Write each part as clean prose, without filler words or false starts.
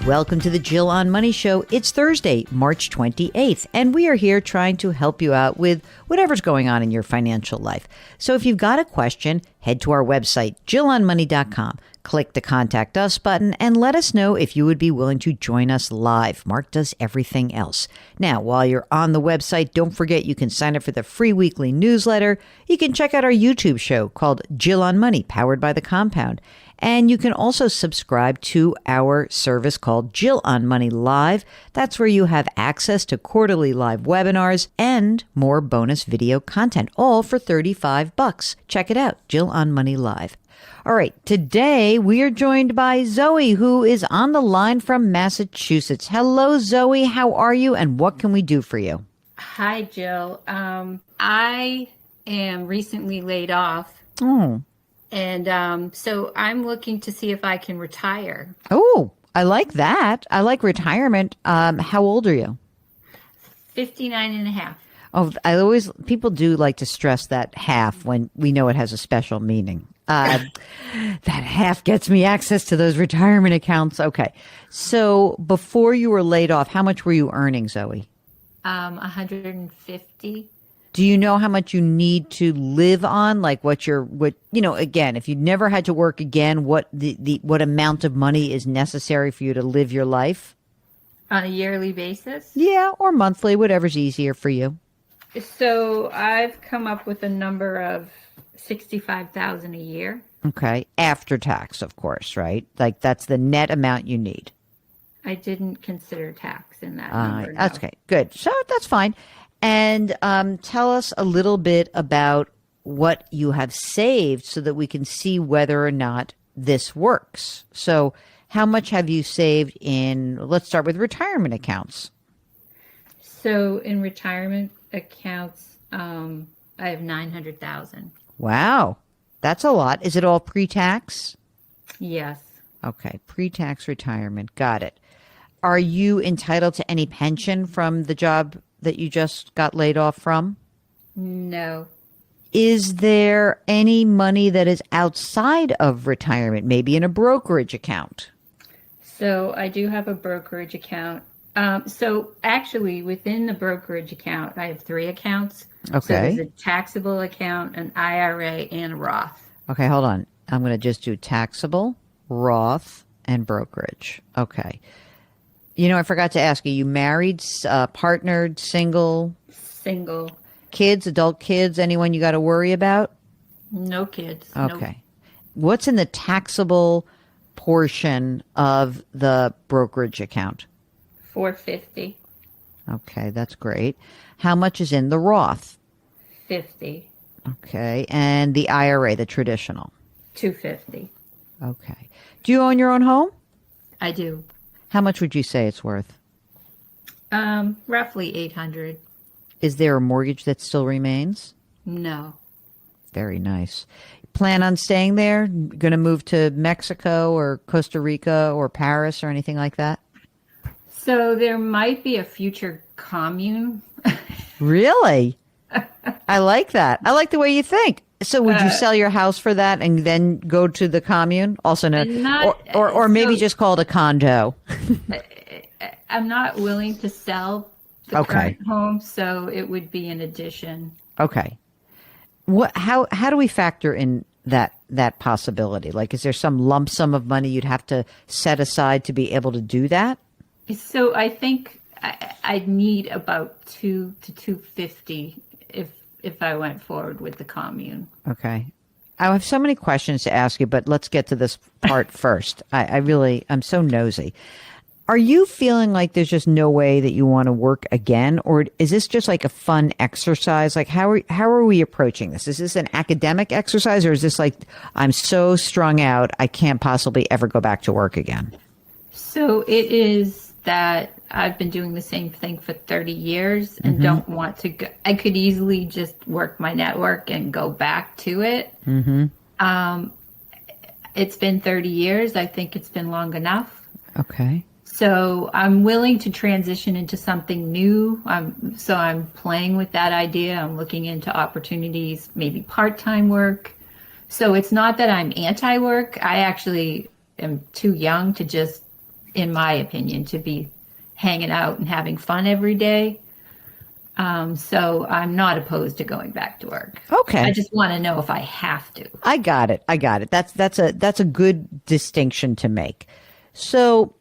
Welcome to the Jill on Money Show. It's Thursday, March 28th, and we are here trying to help you out with whatever's going on in your financial life. So if you've got a question, head to our website, jillonmoney.com. Click the Contact Us button and let us know if you would be willing to join us live. Mark does everything else. Now, while you're on the website, don't forget you can sign up for the free weekly newsletter. You can check out our YouTube show called Jill on Money, powered by The Compound. And you can also subscribe to our service called Jill on Money Live. That's where you have access to quarterly live webinars and more bonus video content, all for $35. Check it out, Jill on Money Live. All right, today we are joined by Zoe, who is on the line from Massachusetts. Hello, Zoe. How are you, and what can we do for you? Hi, Jill. I am recently laid off. Oh. And so I'm looking to see if I can retire. Oh, I like that. I like retirement. How old are you? 59 and a half. Oh, people do like to stress that half when we know it has a special meaning. That half gets me access to those retirement accounts. Okay. So before you were laid off, how much were you earning, Zoe? 150. Do you know how much you need to live on? Like again, if you never had to work again, what amount of money is necessary for you to live your life? On a yearly basis? Yeah, or monthly, whatever's easier for you. So I've come up with a number of $65,000 a year. Okay. After tax, of course, right? Like that's the net amount you need. I didn't consider tax in that number. No. That's okay. Good. So that's fine. And tell us a little bit about what you have saved so that we can see whether or not this works. So how much have you saved let's start with retirement accounts. So in retirement accounts, I have $900,000. Wow. That's a lot. Is it all pre-tax? Yes. Okay. Pre-tax retirement. Got it. Are you entitled to any pension from the job that you just got laid off from? No. Is there any money that is outside of retirement, maybe in a brokerage account? So I do have a brokerage account. So actually within the brokerage account, I have 3 accounts. Okay. So there's a taxable account, an IRA, and a Roth. Okay, hold on. I'm going to just do taxable, Roth, and brokerage. Okay. I forgot to ask you, you married, partnered, single? Single. Kids, adult kids, anyone you got to worry about? No kids. Okay. Nope. What's in the taxable portion of the brokerage account? $450. Okay, that's great. How much is in the Roth? $50. Okay, and the IRA, the traditional? $250. Okay. Do you own your own home? I do. How much would you say it's worth? Roughly $800. Is there a mortgage that still remains? No. Very nice. Plan on staying there? Going to move to Mexico or Costa Rica or Paris or anything like that? So there might be a future commune. Really? I like that. I like the way you think. So would you sell your house for that and then go to the commune? Also known, or maybe just call it a condo. I'm not willing to sell the current home, so it would be an addition. Okay. How do we factor in that possibility? Like, is there some lump sum of money you'd have to set aside to be able to do that? So I think I'd need about $200 to $250 if I went forward with the commune. Okay. I have so many questions to ask you, but let's get to this part first. I'm so nosy. Are you feeling like there's just no way that you want to work again? Or is this just like a fun exercise? Like, how are we approaching this? Is this an academic exercise, or is this like, I'm so strung out, I can't possibly ever go back to work again? So it is that I've been doing the same thing for 30 years and don't want to go. I could easily just work my network and go back to it. It's been 30 years. I think it's been long enough. Okay. So I'm willing to transition into something new. So I'm playing with that idea. I'm looking into opportunities, maybe part-time work. So it's not that I'm anti-work. I actually am too young to just in my opinion, to be hanging out and having fun every day. So I'm not opposed to going back to work. Okay. I just want to know if I have to. I got it. That's a good distinction to make. So,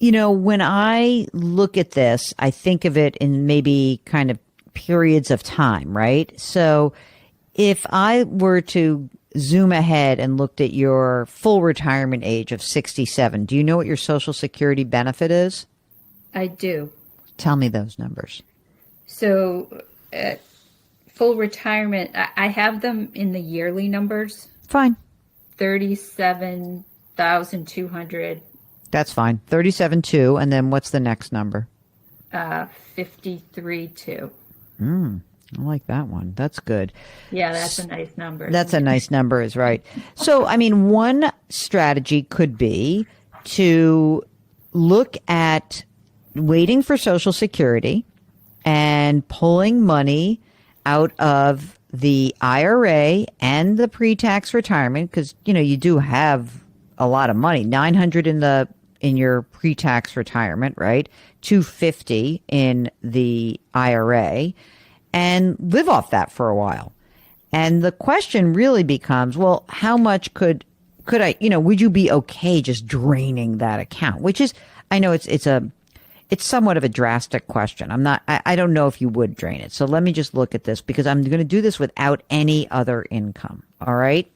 when I look at this, I think of it in maybe kind of periods of time, right? So if I were to zoom ahead and looked at your full retirement age of 67, do you know what your Social Security benefit is? I do. Tell me those numbers. So full retirement, I have them in the yearly numbers. Fine. 37,200. That's fine. 37.2. And then what's the next number? 53.2. I like that one. That's good. Yeah, that's a nice number. That's a nice number, is right. So, one strategy could be to look at waiting for Social Security and pulling money out of the IRA and the pre-tax retirement, because you do have a lot of money. 900 in your pre-tax retirement, right? 250 in the IRA, and live off that for a while. And the question really becomes, well, how much could I, would you be okay just draining that account? Which is, I know it's somewhat of a drastic question. I don't know if you would drain it. So let me just look at this, because I'm going to do this without any other income. All right.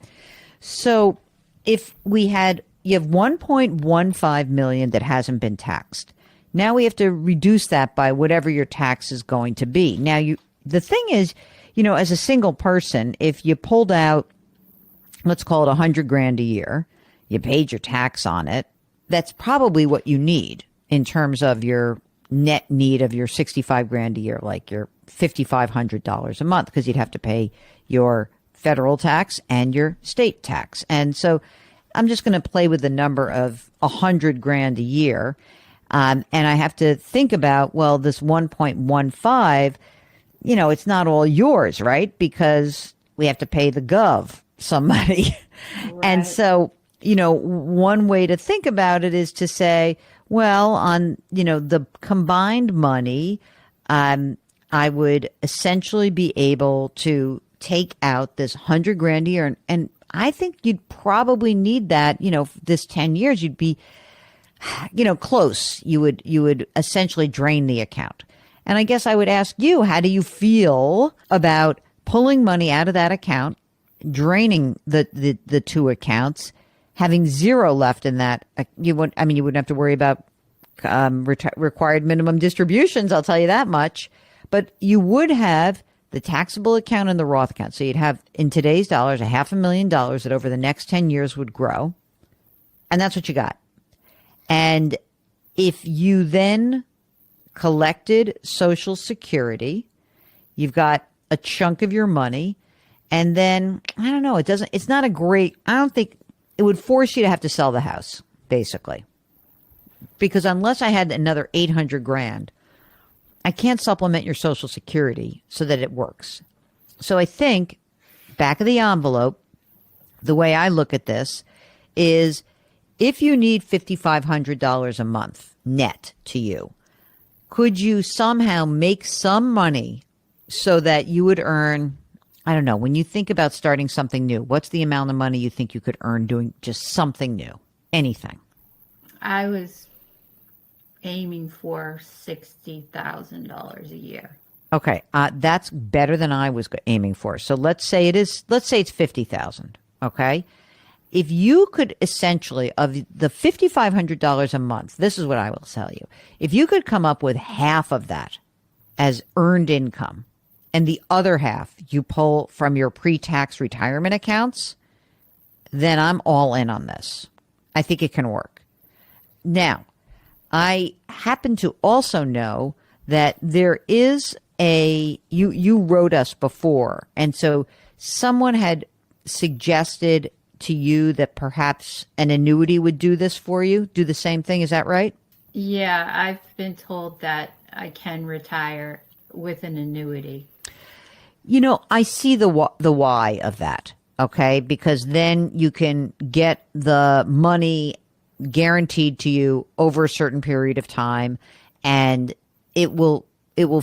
So if you have 1.15 million that hasn't been taxed. Now we have to reduce that by whatever your tax is going to be. Now the thing is, as a single person, if you pulled out, let's call it 100 grand a year, you paid your tax on it, that's probably what you need in terms of your net need of your 65 grand a year, like your $5,500 a month, because you'd have to pay your federal tax and your state tax. And so I'm just going to play with the number of 100 grand a year. And I have to think about, well, this 1.15, it's not all yours, right? Because we have to pay the gov some money. Right. And so, one way to think about it is to say, well, on, the combined money, I would essentially be able to take out this 100 grand a year. And I think you'd probably need that, this 10 years, you'd be, close. You would essentially drain the account. And I guess I would ask you, how do you feel about pulling money out of that account, draining the two accounts, having zero left in that? You wouldn't have to worry about required minimum distributions, I'll tell you that much. But you would have the taxable account and the Roth account. So you'd have, in today's dollars, $500,000 that over the next 10 years would grow. And that's what you got. And if you then collected Social Security, you've got a chunk of your money. And then, I don't know, it's not a great, I don't think it would force you to have to sell the house, basically. Because unless I had another 800 grand, I can't supplement your Social Security so that it works. So I think, back of the envelope, the way I look at this is, if you need $5,500 a month net to you, could you somehow make some money so that you would earn, I don't know, when you think about starting something new, what's the amount of money you think you could earn doing just something new? Anything. I was aiming for $60,000 a year. Okay, that's better than I was aiming for. So let's say it's 50,000. Okay, if you could essentially, of the $5,500 a month, this is what I will tell you: if you could come up with half of that as earned income, and the other half you pull from your pre-tax retirement accounts, then I'm all in on this. I think it can work. Now, I happen to also know that there is you wrote us before, and so someone had suggested to you that perhaps an annuity would do this for you, do the same thing. Is that right? Yeah, I've been told that I can retire with an annuity. I see the why of that, okay? Because then you can get the money guaranteed to you over a certain period of time, and it will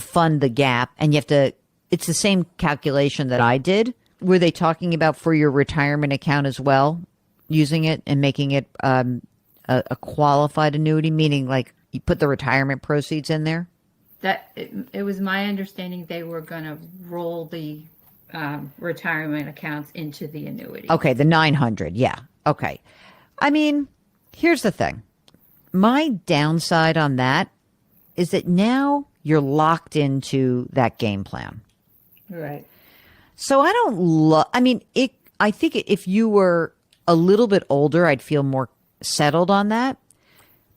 fund the gap. And you have to, it's the same calculation that I did. Were they talking about for your retirement account as well, using it and making it a qualified annuity, meaning like you put the retirement proceeds in there? That it was my understanding they were going to roll the retirement accounts into the annuity. Okay, the 900. Yeah. Okay. I mean, here's the thing. My downside on that is that now you're locked into that game plan. Right. So I don't love, I mean, I think if you were a little bit older, I'd feel more settled on that.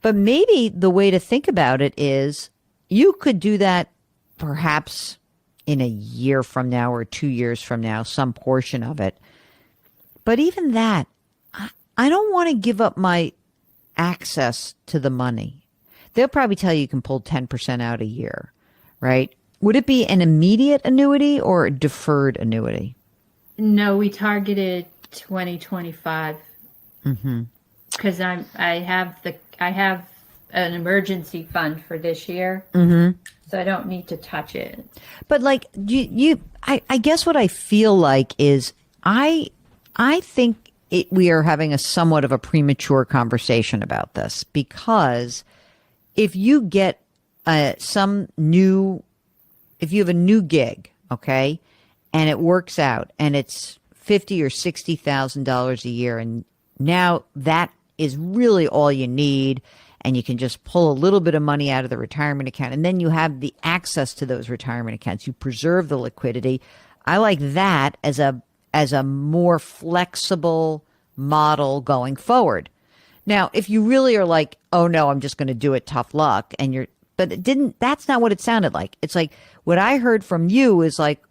But maybe the way to think about it is you could do that perhaps in a year from now or 2 years from now, some portion of it. But even that, I don't want to give up my access to the money. They'll probably tell you can pull 10% out a year, right? Would it be an immediate annuity or a deferred annuity? No, we targeted 2025. Mm-hmm. Because I have an emergency fund for this year, so I don't need to touch it. But like I guess what I feel like is I think we are having a somewhat of a premature conversation about this, because if you get if you have a new gig, okay, and it works out and it's $50,000 or $60,000 a year, and now that is really all you need, and you can just pull a little bit of money out of the retirement account, and then you have the access to those retirement accounts. You preserve the liquidity. I like that as a more flexible model going forward. Now, if you really are like, oh no, I'm just going to do it tough luck, that's not what it sounded like. It's like what I heard from you is like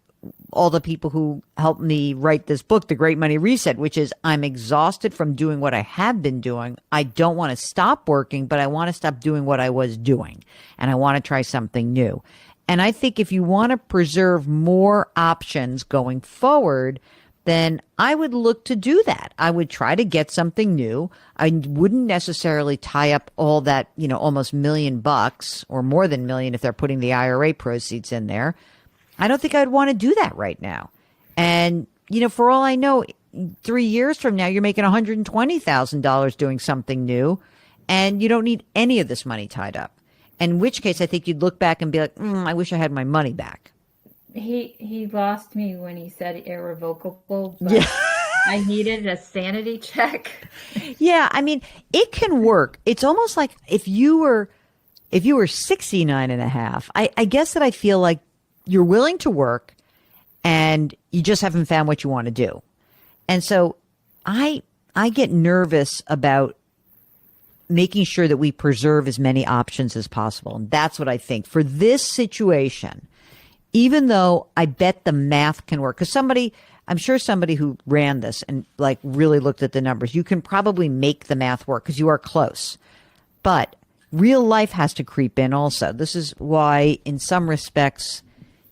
all the people who helped me write this book, The Great Money Reset, which is I'm exhausted from doing what I have been doing. I don't want to stop working, but I want to stop doing what I was doing, and I want to try something new. And I think if you want to preserve more options going forward, then I would look to do that. I would try to get something new. I wouldn't necessarily tie up all that, almost $1 million or more than $1 million if they're putting the IRA proceeds in there. I don't think I'd want to do that right now. And, for all I know, 3 years from now, you're making $120,000 doing something new, and you don't need any of this money tied up. In which case, I think you'd look back and be like, I wish I had my money back. He lost me when he said irrevocable, but yeah. I needed a sanity check. Yeah, I mean, it can work. It's almost like if you were 69 and a half, I guess that I feel like you're willing to work and you just haven't found what you want to do. And so I get nervous about making sure that we preserve as many options as possible. And that's what I think for this situation, even though I bet the math can work, because I'm sure somebody who ran this and like really looked at the numbers, you can probably make the math work because you are close. But real life has to creep in also. This is why in some respects,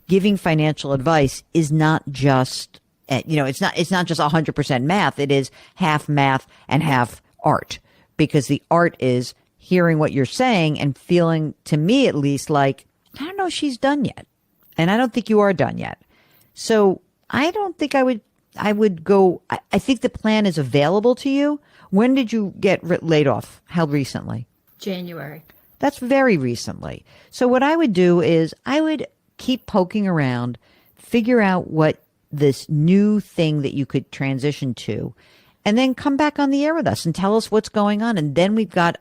giving financial advice is not just, it's not just 100% math. It is half math and half art, because the art is hearing what you're saying and feeling, to me at least, like, I don't know if she's done yet. And I don't think you are done yet. So I don't think I would go, I think the plan is available to you. When did you get laid off? How recently? January. That's very recently. So what I would do is I would keep poking around, figure out what this new thing that you could transition to, and then come back on the air with us and tell us what's going on. And then we've got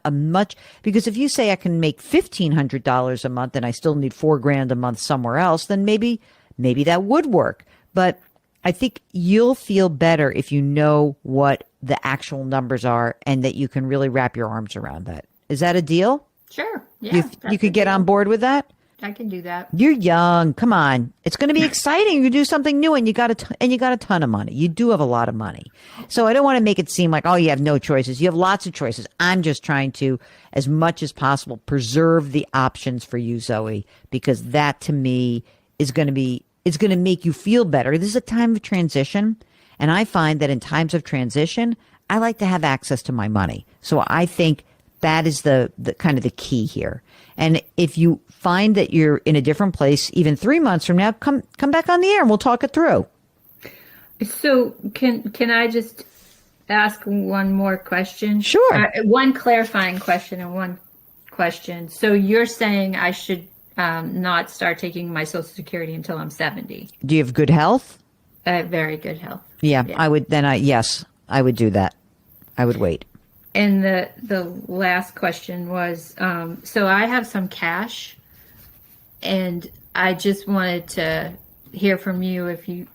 because if you say I can make $1,500 a month and I still need $4,000 a month somewhere else, then maybe that would work. But I think you'll feel better if you know what the actual numbers are and that you can really wrap your arms around that. Is that a deal? Sure. Yeah. You could get on board with that? I can do that. You're young. Come on. It's going to be exciting. You do something new and you got a ton of money. You do have a lot of money. So I don't want to make it seem like, oh, you have no choices. You have lots of choices. I'm just trying to, as much as possible, preserve the options for you, Zoe, because that to me is going to make you feel better. This is a time of transition. And I find that in times of transition, I like to have access to my money. So I think That is the kind of the key here. And if you find that you're in a different place, even 3 months from now, come back on the air and we'll talk it through. So can I just ask one more question? Sure. One clarifying question and one question. So you're saying I should not start taking my Social Security until I'm 70? Do you have good health? Very good health. Yeah, I would. Yes, I would do that. I would wait. And the last question was, so I have some cash, and I just wanted to hear from you if you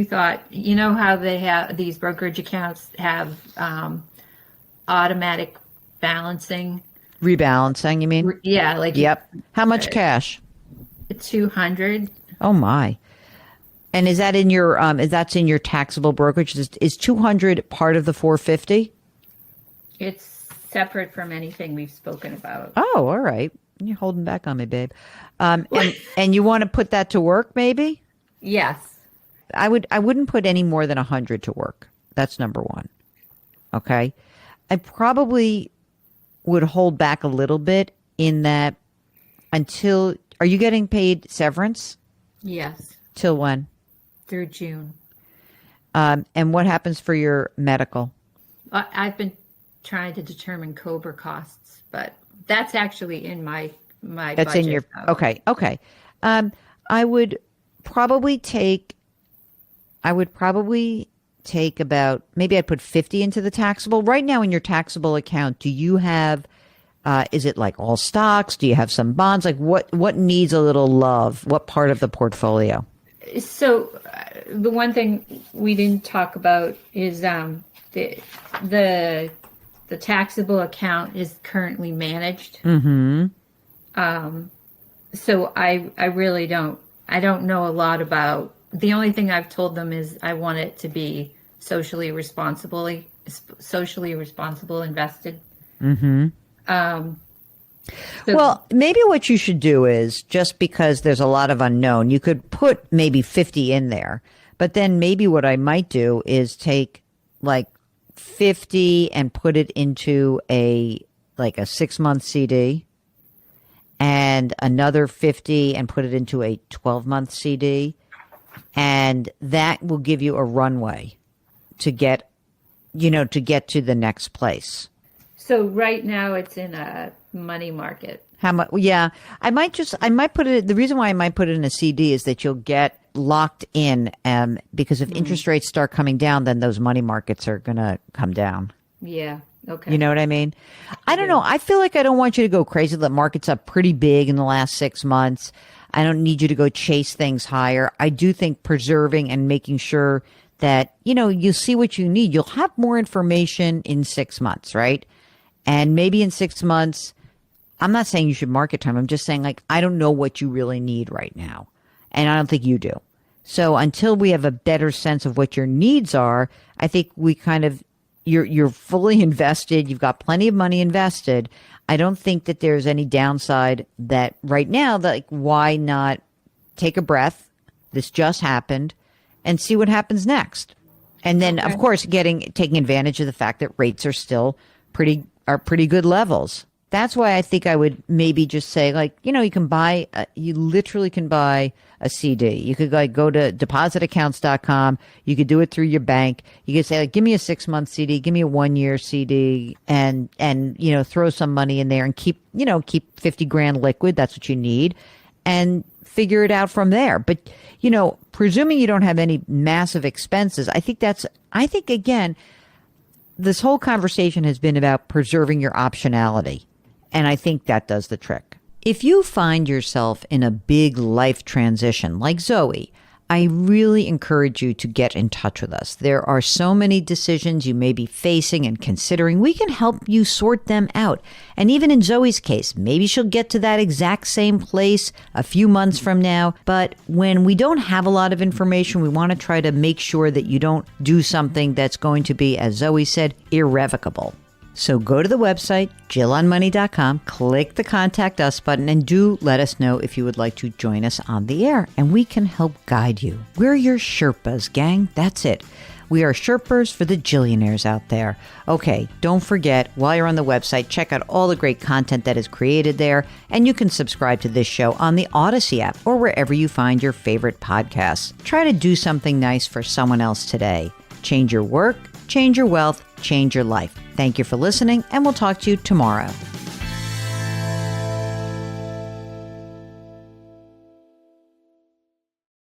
thought, you know how they have these brokerage accounts have automatic balancing. Rebalancing, you mean? Yeah, like Yep. How much cash? 200. Oh my! And is that in your that's in your taxable brokerage? Is 200 part of the 450? It's separate from anything we've spoken about. Oh, all right. You're holding back on me, babe. And you want to put that to work, maybe? Yes. I wouldn't put any more than 100 to work. That's number one. Okay. I probably would hold back a little bit in that until, are you getting paid severance? Yes. Till when? Through June. And what happens for your medical? I've been trying to determine COBRA costs, but that's actually in my That's budget. in your, okay. I would probably take about, maybe I'd put 50 into the taxable. Right now in your taxable account, do you have, is it like all stocks? Do you have some bonds? Like what needs a little love? What part of the portfolio? So the one thing we didn't talk about is the taxable account is currently managed. Mm-hmm. So I really don't know a lot about. The only thing I've told them is I want it to be socially responsible invested. Mm-hmm. So, Well, maybe what you should do is, just because there's a lot of unknown, you could put maybe 50 in there. But then maybe what I might do is take like 50 and put it into a 6-month CD, and another 50 and put it into a 12-month CD. And that will give you a runway to get to the next place. so right now it's in a money market. How much? Yeah, I might put it. The reason why I might put it in a CD is that you'll get locked in, because if interest rates start coming down, then those money markets are going to come down. Yeah. Okay. You know what I mean? I don't know. I feel like I don't want you to go crazy. The market's up pretty big in the last 6 months. I don't need you to go chase things higher. I do think preserving and making sure that, you see what you need. You'll have more information in 6 months, right? And maybe in 6 months, I'm not saying you should market time. I'm just saying, like, I don't know what you really need right now. And I don't think you do. So until we have a better sense of what your needs are, I think we kind of, you're fully invested. You've got plenty of money invested. I don't think that there's any downside that right now, like, why not take a breath? This just happened, and see what happens next. And then, of course, taking advantage of the fact that rates are still pretty good levels. That's why I think I would maybe just say, like, you literally can buy a CD. You could go to depositaccounts.com. You could do it through your bank. You could say, like, give me a 6-month CD, give me a 1-year CD, and throw some money in there and keep 50 grand liquid. That's what you need, and figure it out from there. But, presuming you don't have any massive expenses, I think again, this whole conversation has been about preserving your optionality. And I think that does the trick. If you find yourself in a big life transition like Zoe, I really encourage you to get in touch with us. There are so many decisions you may be facing and considering. We can help you sort them out. And even in Zoe's case, maybe she'll get to that exact same place a few months from now. But when we don't have a lot of information, we want to try to make sure that you don't do something that's going to be, as Zoe said, irrevocable. So go to the website, JillOnMoney.com, click the Contact Us button, and do let us know if you would like to join us on the air, and we can help guide you. We're your Sherpas, gang. That's it. We are Sherpers for the Jillionaires out there. Okay, don't forget, while you're on the website, check out all the great content that is created there, and you can subscribe to this show on the Odyssey app or wherever you find your favorite podcasts. Try to do something nice for someone else today. Change your work, change your wealth, change your life. Thank you for listening, and we'll talk to you tomorrow.